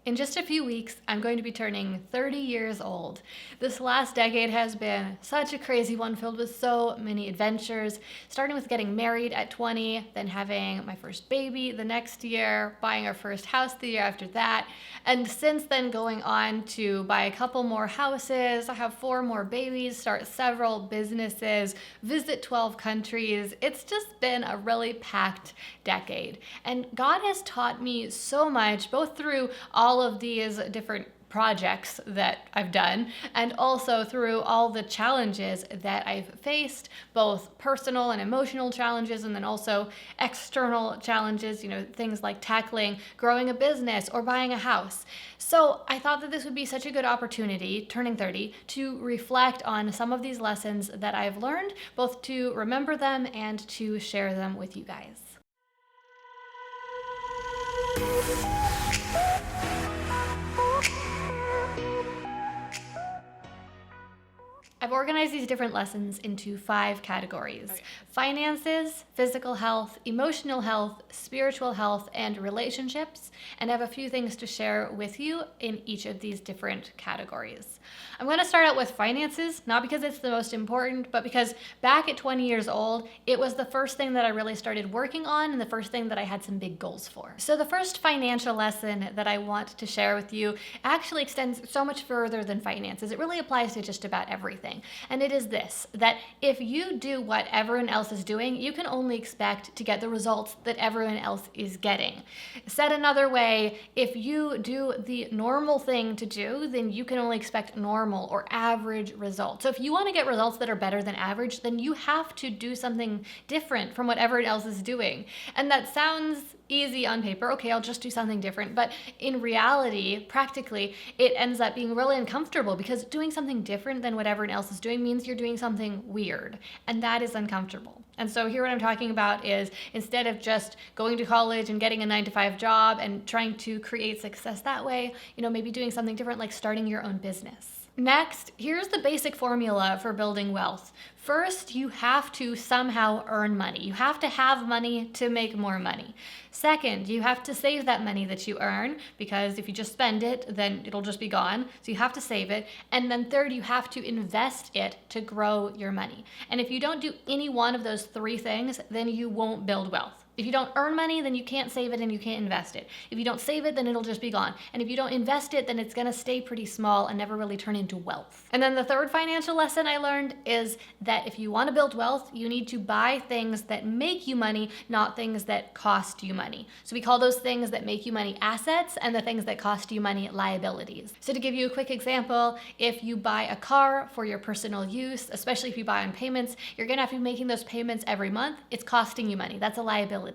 In just a few weeks, I'm going to be turning 30 years old. This last decade has been such a crazy one, filled with so many adventures, starting with getting married at 20, then having my first baby the next year, buying our first house the year after that, and since then going on to buy a couple more houses, have 4 more babies, start several businesses, visit 12 countries. It's just been a really packed decade. And God has taught me so much, both through all of these different projects that I've done and also through all the challenges that I've faced, both personal and emotional challenges, and then also external challenges, things like tackling growing a business or buying a house. So I thought that this would be such a good opportunity, turning 30, to reflect on some of these lessons that I've learned, both to remember them and to share them with you guys. I've organized these different lessons into 5 categories: finances, physical health, emotional health, spiritual health, and relationships. And I have a few things to share with you in each of these different categories. I'm going to start out with finances, not because it's the most important, but because back at 20 years old, it was the first thing that I really started working on and the first thing that I had some big goals for. So the first financial lesson that I want to share with you actually extends so much further than finances. It really applies to just about everything. And it is this, that if you do what everyone else is doing, you can only expect to get the results that everyone else is getting. Said another way, if you do the normal thing to do, then you can only expect normal or average results. So if you want to get results that are better than average, then you have to do something different from what everyone else is doing. And that sounds easy on paper. Okay, I'll just do something different. But in reality, practically, it ends up being really uncomfortable because doing something different than what everyone else is doing means you're doing something weird. And that is uncomfortable. And so here what I'm talking about is, instead of just going to college and getting a 9-to-5 job and trying to create success that way, maybe doing something different like starting your own business. Next, here's the basic formula for building wealth. First, you have to somehow earn money. You have to have money to make more money. Second, you have to save that money that you earn, because if you just spend it, then it'll just be gone. So you have to save it. And then third, you have to invest it to grow your money. And if you don't do any one of those 3 things, then you won't build wealth. If you don't earn money, then you can't save it and you can't invest it. If you don't save it, then it'll just be gone. And if you don't invest it, then it's gonna stay pretty small and never really turn into wealth. And then the third financial lesson I learned is that if you wanna build wealth, you need to buy things that make you money, not things that cost you money. So we call those things that make you money assets, and the things that cost you money liabilities. So to give you a quick example, if you buy a car for your personal use, especially if you buy on payments, you're gonna have to be making those payments every month. It's costing you money. That's a liability.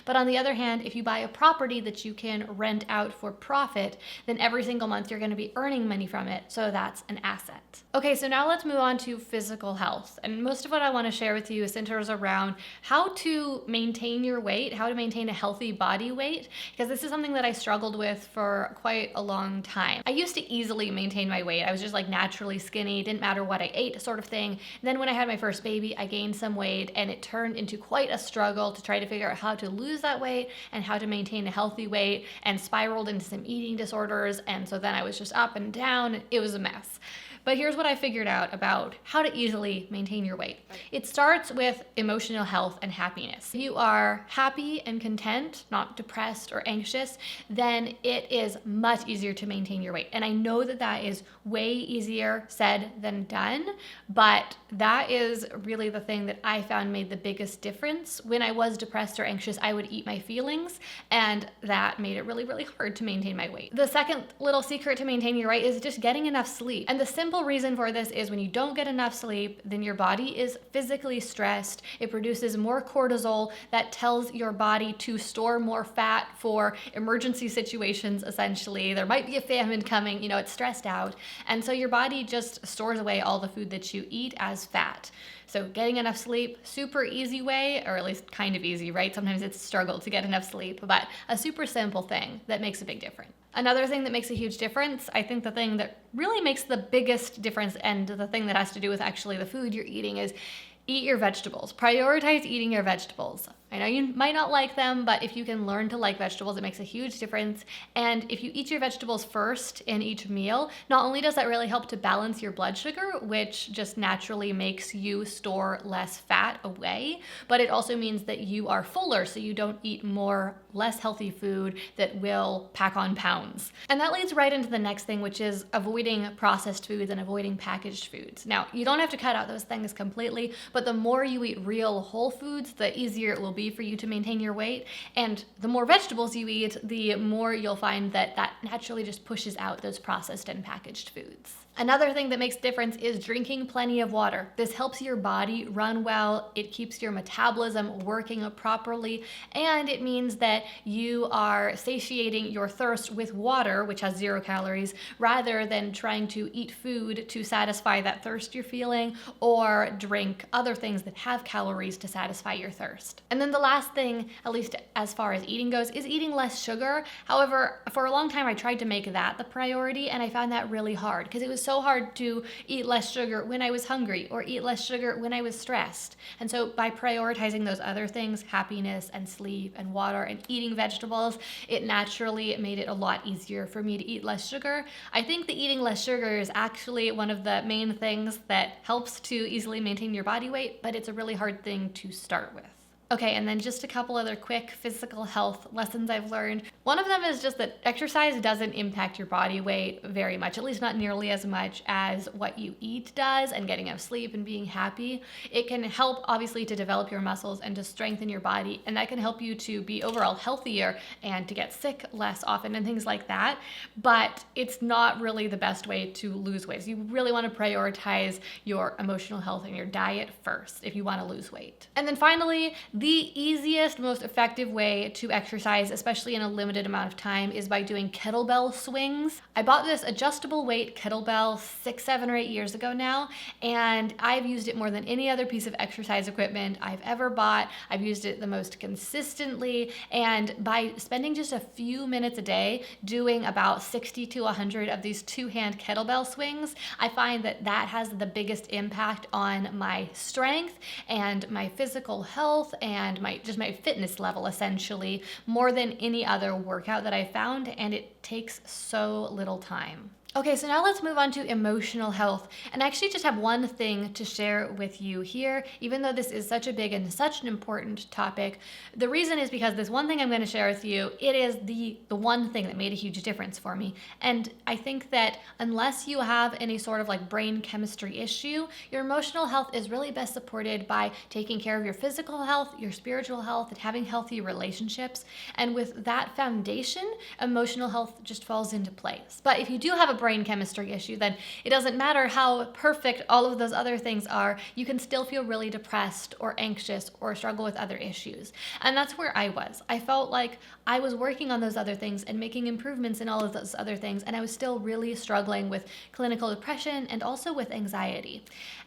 But on the other hand, if you buy a property that you can rent out for profit, then every single month you're going to be earning money from it. So that's an asset. Okay, so now let's move on to physical health. And most of what I want to share with you centers around how to maintain your weight, how to maintain a healthy body weight, because this is something that I struggled with for quite a long time. I used to easily maintain my weight. I was just like naturally skinny, didn't matter what I ate, sort of thing. And then when I had my first baby, I gained some weight, and it turned into quite a struggle to try to figure out how to lose that weight and how to maintain a healthy weight, and spiraled into some eating disorders. And so then I was just up and down. It was a mess. But here's what I figured out about how to easily maintain your weight. It starts with emotional health and happiness. If you are happy and content, not depressed or anxious, then it is much easier to maintain your weight. And I know that that is way easier said than done, but that is really the thing that I found made the biggest difference. When I was depressed or anxious, I would eat my feelings, and that made it really, really hard to maintain my weight. The second little secret to maintaining your weight is just getting enough sleep. And the simple reason for this is when you don't get enough sleep, then your body is physically stressed. It produces more cortisol that tells your body to store more fat for emergency situations, essentially. There might be a famine coming, it's stressed out. And so your body just stores away all the food that you eat as fat. So getting enough sleep, super easy way, or at least kind of easy, right? Sometimes it's a struggle to get enough sleep, but a super simple thing that makes a big difference. Another thing that makes a huge difference, I think the thing that really makes the biggest difference, and the thing that has to do with actually the food you're eating, is eat your vegetables. Prioritize eating your vegetables. I know you might not like them, but if you can learn to like vegetables, it makes a huge difference. And if you eat your vegetables first in each meal, not only does that really help to balance your blood sugar, which just naturally makes you store less fat away, but it also means that you are fuller, so you don't eat more less healthy food that will pack on pounds. And that leads right into the next thing, which is avoiding processed foods and avoiding packaged foods. Now, you don't have to cut out those things completely, but the more you eat real whole foods, the easier it will be for you to maintain your weight. And the more vegetables you eat, the more you'll find that that naturally just pushes out those processed and packaged foods. Another thing that makes a difference is drinking plenty of water. This helps your body run well, it keeps your metabolism working properly, and it means that you are satiating your thirst with water, which has 0 calories, rather than trying to eat food to satisfy that thirst you're feeling or drink other things that have calories to satisfy your thirst. And then the last thing, at least as far as eating goes, is eating less sugar. However, for a long time I tried to make that the priority, and I found that really hard because it was so hard to eat less sugar when I was hungry or eat less sugar when I was stressed. And so by prioritizing those other things, happiness and sleep and water and eating vegetables, it naturally made it a lot easier for me to eat less sugar. I think that eating less sugar is actually one of the main things that helps to easily maintain your body weight, but it's a really hard thing to start with. Okay, and then just a couple other quick physical health lessons I've learned. One of them is just that exercise doesn't impact your body weight very much, at least not nearly as much as what you eat does, and getting enough sleep and being happy. It can help, obviously, to develop your muscles and to strengthen your body, and that can help you to be overall healthier and to get sick less often and things like that. But it's not really the best way to lose weight. So you really want to prioritize your emotional health and your diet first if you want to lose weight. And then finally, the easiest, most effective way to exercise, especially in a limited amount of time, is by doing kettlebell swings. I bought this adjustable weight kettlebell 6, 7, or 8 years ago now, and I've used it more than any other piece of exercise equipment I've ever bought. I've used it the most consistently, and by spending just a few minutes a day doing about 60 to 100 of these 2-hand kettlebell swings, I find that that has the biggest impact on my strength and my physical health and my fitness level, essentially, more than any other workout that I found, and it takes so little time. Okay, so now let's move on to emotional health. And I actually just have one thing to share with you here, even though this is such a big and such an important topic. The reason is because this one thing I'm going to share with you, it is the one thing that made a huge difference for me. And I think that unless you have any sort of like brain chemistry issue, your emotional health is really best supported by taking care of your physical health, your spiritual health, and having healthy relationships. And with that foundation, emotional health just falls into place. But if you do have a brain chemistry issue, then it doesn't matter how perfect all of those other things are, you can still feel really depressed or anxious or struggle with other issues. And that's where I was. I felt like I was working on those other things and making improvements in all of those other things, and I was still really struggling with clinical depression and also with anxiety.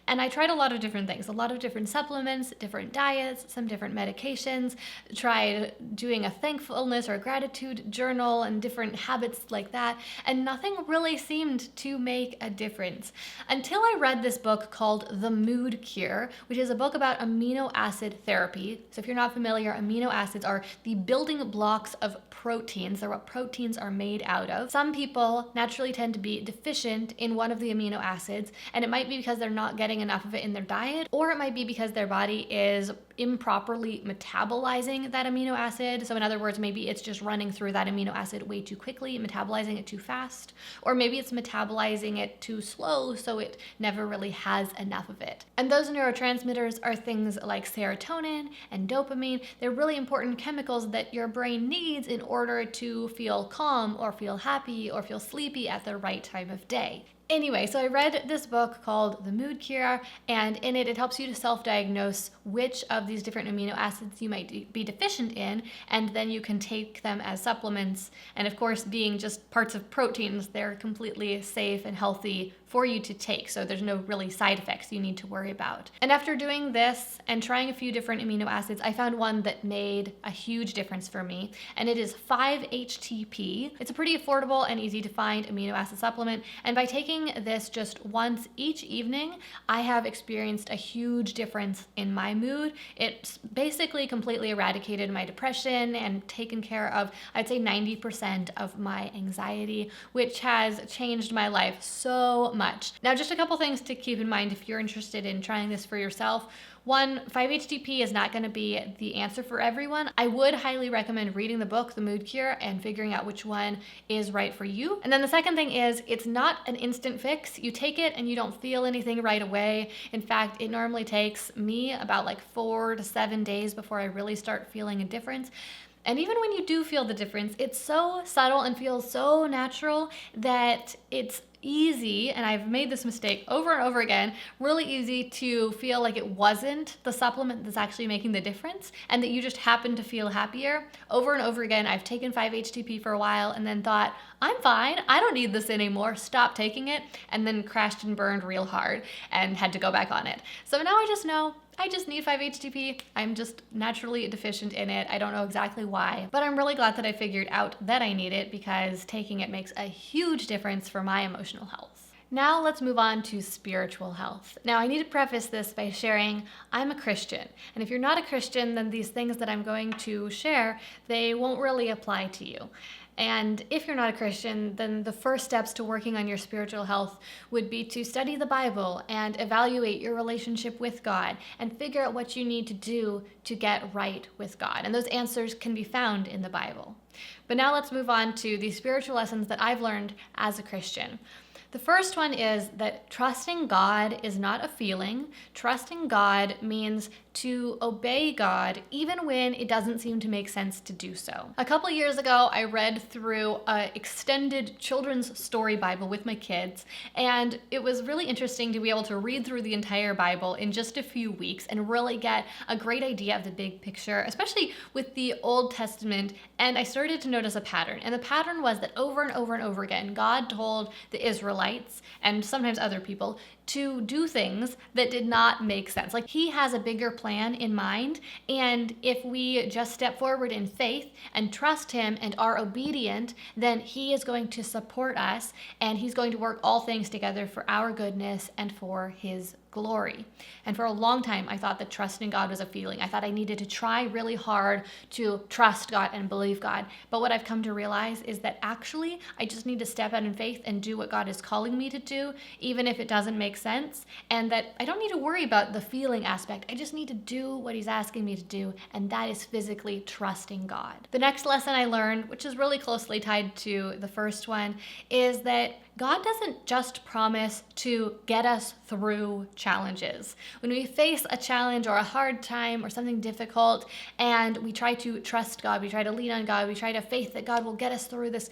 And I tried a lot of different things, a lot of different supplements, different diets, some different medications, tried doing a thankfulness or gratitude journal and different habits like that, and nothing really seemed to make a difference until I read this book called The Mood Cure, which is a book about amino acid therapy. So if you're not familiar, amino acids are the building blocks of proteins. They're what proteins are made out of. Some people naturally tend to be deficient in one of the amino acids, and it might be because they're not getting enough of it in their diet, or it might be because their body is improperly metabolizing that amino acid. So in other words, maybe it's just running through that amino acid way too quickly, metabolizing it too fast, or maybe it's metabolizing it too slow, so it never really has enough of it. And those neurotransmitters are things like serotonin and dopamine. They're really important chemicals that your brain needs in order to feel calm or feel happy or feel sleepy at the right time of day. Anyway, so I read this book called The Mood Cure, and in it helps you to self-diagnose which of these different amino acids you might be deficient in, and then you can take them as supplements. And of course, being just parts of proteins, they're completely safe and healthy for you to take, so there's no really side effects you need to worry about. And after doing this and trying a few different amino acids, I found one that made a huge difference for me, and it is 5-HTP. It's a pretty affordable and easy to find amino acid supplement, and by taking taking this just once each evening, I have experienced a huge difference in my mood. It's basically completely eradicated my depression and taken care of, I'd say 90% of my anxiety, which has changed my life so much. Now, just a couple things to keep in mind if you're interested in trying this for yourself. One, 5-HTP is not going to be the answer for everyone. I would highly recommend reading the book, The Mood Cure, and figuring out which one is right for you. And then the second thing is, it's not an instant fix. You take it and you don't feel anything right away. In fact, it normally takes me about like 4 to 7 days before I really start feeling a difference. And even when you do feel the difference, it's so subtle and feels so natural that it's easy, and I've made this mistake over and over again, really easy to feel like it wasn't the supplement that's actually making the difference and that you just happen to feel happier. Over and over again, I've taken 5-HTP for a while and then thought, I'm fine, I don't need this anymore, stopped taking it, and then crashed and burned real hard and had to go back on it. So now I just know I just need 5-HTP. I'm just naturally deficient in it. I don't know exactly why, but I'm really glad that I figured out that I need it because taking it makes a huge difference for my emotional health. Now let's move on to spiritual health. Now I need to preface this by sharing I'm a Christian. And if you're not a Christian, then these things that I'm going to share, they won't really apply to you. And if you're not a Christian, then the first steps to working on your spiritual health would be to study the Bible and evaluate your relationship with God and figure out what you need to do to get right with God. And those answers can be found in the Bible. But now let's move on to the spiritual lessons that I've learned as a Christian. The first one is that trusting God is not a feeling. Trusting God means to obey God even when it doesn't seem to make sense to do so. A couple years ago, I read through an extended children's story Bible with my kids, and it was really interesting to be able to read through the entire Bible in just a few weeks and really get a great idea of the big picture, especially with the Old Testament. And I started to notice a pattern, and the pattern was that over and over and over again, God told the Israelites and sometimes other people to do things that did not make sense. Like, he has a bigger plan in mind, and if we just step forward in faith and trust him and are obedient, then he is going to support us, and he's going to work all things together for our goodness and for his glory. And for a long time, I thought that trusting God was a feeling. I thought I needed to try really hard to trust God and believe God. But what I've come to realize is that actually, I just need to step out in faith and do what God is calling me to do, even if it doesn't make sense. And that I don't need to worry about the feeling aspect. I just need to do what he's asking me to do, and that is physically trusting God. The next lesson I learned, which is really closely tied to the first one, is that God doesn't just promise to get us through challenges. When we face a challenge or a hard time or something difficult and we try to trust God, we try to lean on God, we try to faith that God will get us through this,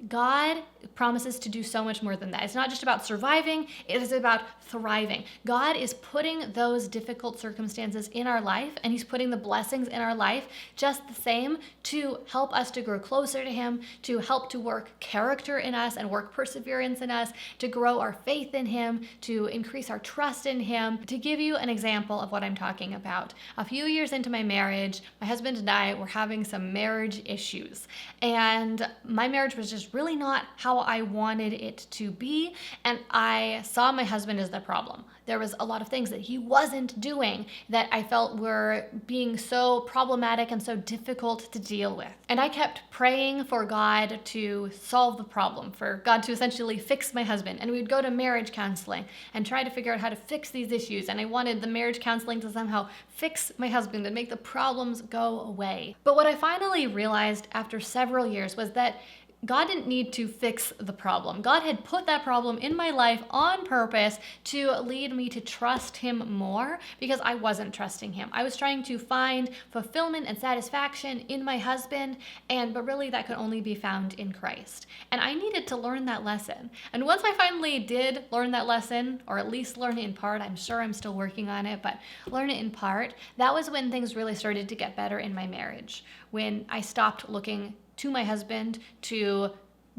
God promises to do so much more than that. It's not just about surviving, it is about thriving. God is putting those difficult circumstances in our life, and he's putting the blessings in our life just the same to help us to grow closer to him, to help to work character in us and work perseverance in us, to grow our faith in him, to increase our trust in him. To give you an example of what I'm talking about, a few years into my marriage, my husband and I were having some marriage issues, and my marriage was just really not how I wanted it to be, and I saw my husband as the problem. There was a lot of things that he wasn't doing that I felt were being so problematic and so difficult to deal with. And I kept praying for God to solve the problem, for God to essentially fix my husband. And we would go to marriage counseling and try to figure out how to fix these issues. And I wanted the marriage counseling to somehow fix my husband and make the problems go away. But what I finally realized after several years was that God didn't need to fix the problem. God had put that problem in my life on purpose to lead me to trust him more because I wasn't trusting him. I was trying to find fulfillment and satisfaction in my husband, but really that could only be found in Christ. And I needed to learn that lesson. And once I finally did learn that lesson, or at least learn it in part, I'm sure I'm still working on it, but learn it in part, that was when things really started to get better in my marriage. When I stopped looking to my husband to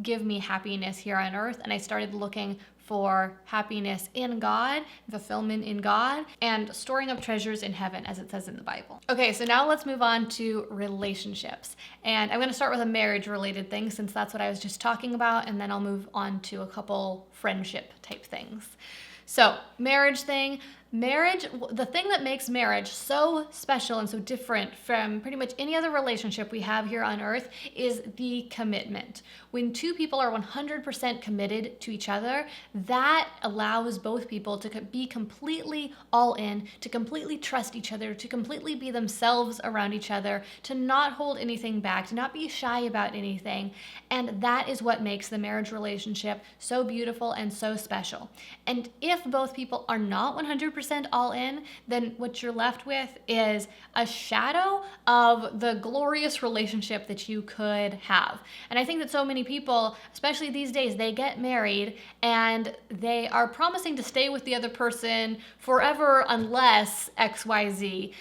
give me happiness here on earth, and I started looking for happiness in God, fulfillment in God, and storing up treasures in heaven, as it says in the Bible. Okay, so now let's move on to relationships. And I'm gonna start with a marriage-related thing since that's what I was just talking about, and then I'll move on to a couple friendship type things. So, marriage thing. Marriage, the thing that makes marriage so special and so different from pretty much any other relationship we have here on earth is the commitment. When two people are 100% committed to each other, that allows both people to be completely all in, to completely trust each other, to completely be themselves around each other, to not hold anything back, to not be shy about anything. And that is what makes the marriage relationship so beautiful and so special. And if both people are not 100% all in, then what you're left with is a shadow of the glorious relationship that you could have. And I think that so many people, especially these days, they get married and they are promising to stay with the other person forever unless XYZ,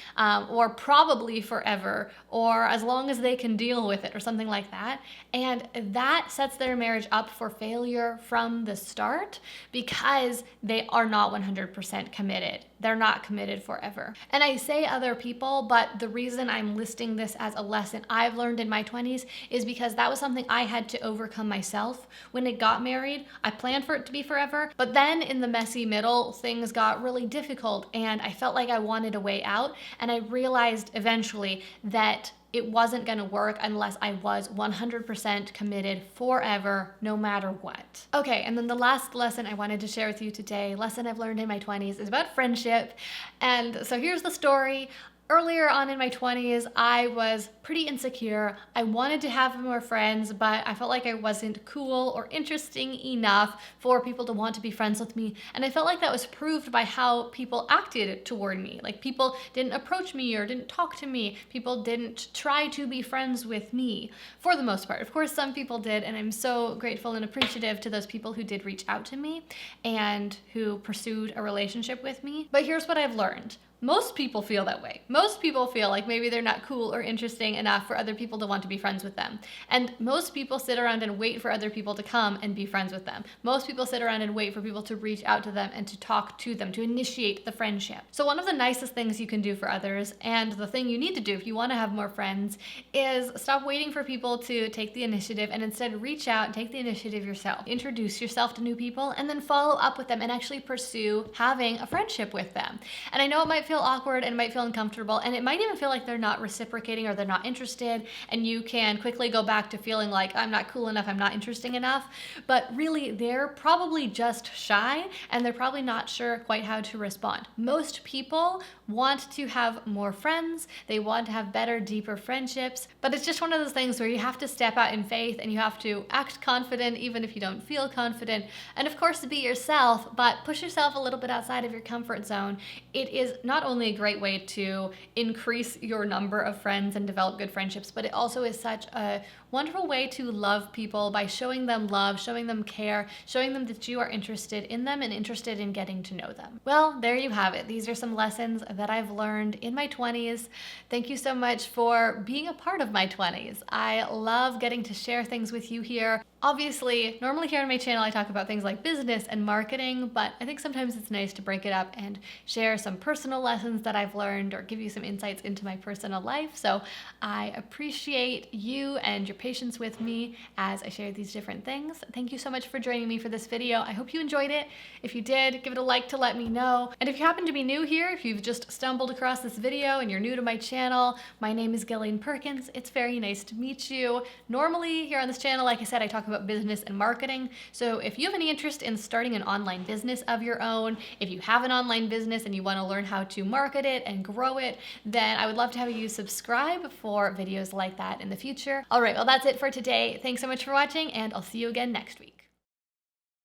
or probably forever, or as long as they can deal with it, or something like that. And that sets their marriage up for failure from the start because they are not 100% committed. They're not committed forever. And I say other people, but the reason I'm listing this as a lesson I've learned in my 20s is because that was something I had to overcome myself. When I got married, I planned for it to be forever, but then in the messy middle, things got really difficult and I felt like I wanted a way out. And I realized eventually that it wasn't gonna work unless I was 100% committed forever, no matter what. Okay, and then the last lesson I wanted to share with you today, lesson I've learned in my 20s, is about friendship. And so here's the story. Earlier on in my 20s, I was pretty insecure. I wanted to have more friends, but I felt like I wasn't cool or interesting enough for people to want to be friends with me. And I felt like that was proved by how people acted toward me. Like people didn't approach me or didn't talk to me. People didn't try to be friends with me for the most part. Of course, some people did, and I'm so grateful and appreciative to those people who did reach out to me and who pursued a relationship with me. But here's what I've learned. Most people feel that way. Most people feel like maybe they're not cool or interesting enough for other people to want to be friends with them. And most people sit around and wait for other people to come and be friends with them. Most people sit around and wait for people to reach out to them and to talk to them, to initiate the friendship. So one of the nicest things you can do for others, and the thing you need to do if you want to have more friends, is stop waiting for people to take the initiative and instead reach out and take the initiative yourself. Introduce yourself to new people and then follow up with them and actually pursue having a friendship with them. And I know it might feel awkward and might feel uncomfortable, and it might even feel like they're not reciprocating or they're not interested, and you can quickly go back to feeling like I'm not cool enough, I'm not interesting enough. But really, they're probably just shy and they're probably not sure quite how to respond. Most people want to have more friends, they want to have better, deeper friendships, but it's just one of those things where you have to step out in faith and you have to act confident even if you don't feel confident, and of course be yourself, but push yourself a little bit outside of your comfort zone. It is not only a great way to increase your number of friends and develop good friendships, but it also is such a wonderful way to love people by showing them love, showing them care, showing them that you are interested in them and interested in getting to know them. Well, there you have it. These are some lessons that I've learned in my 20s. Thank you so much for being a part of my 20s. I love getting to share things with you here. Obviously, normally here on my channel I talk about things like business and marketing, but I think sometimes it's nice to break it up and share some personal lessons that I've learned or give you some insights into my personal life. So I appreciate you and your patience with me as I share these different things. Thank you so much for joining me for this video. I hope you enjoyed it. If you did, give it a like to let me know. And if you happen to be new here, if you've just stumbled across this video and you're new to my channel, my name is Gillian Perkins. It's very nice to meet you. Normally here on this channel, like I said, I talk about business and marketing. So if you have any interest in starting an online business of your own, if you have an online business and you want to learn how to market it and grow it, then I would love to have you subscribe for videos like that in the future. All right, well, that's it for today. Thanks so much for watching, and I'll see you again next week.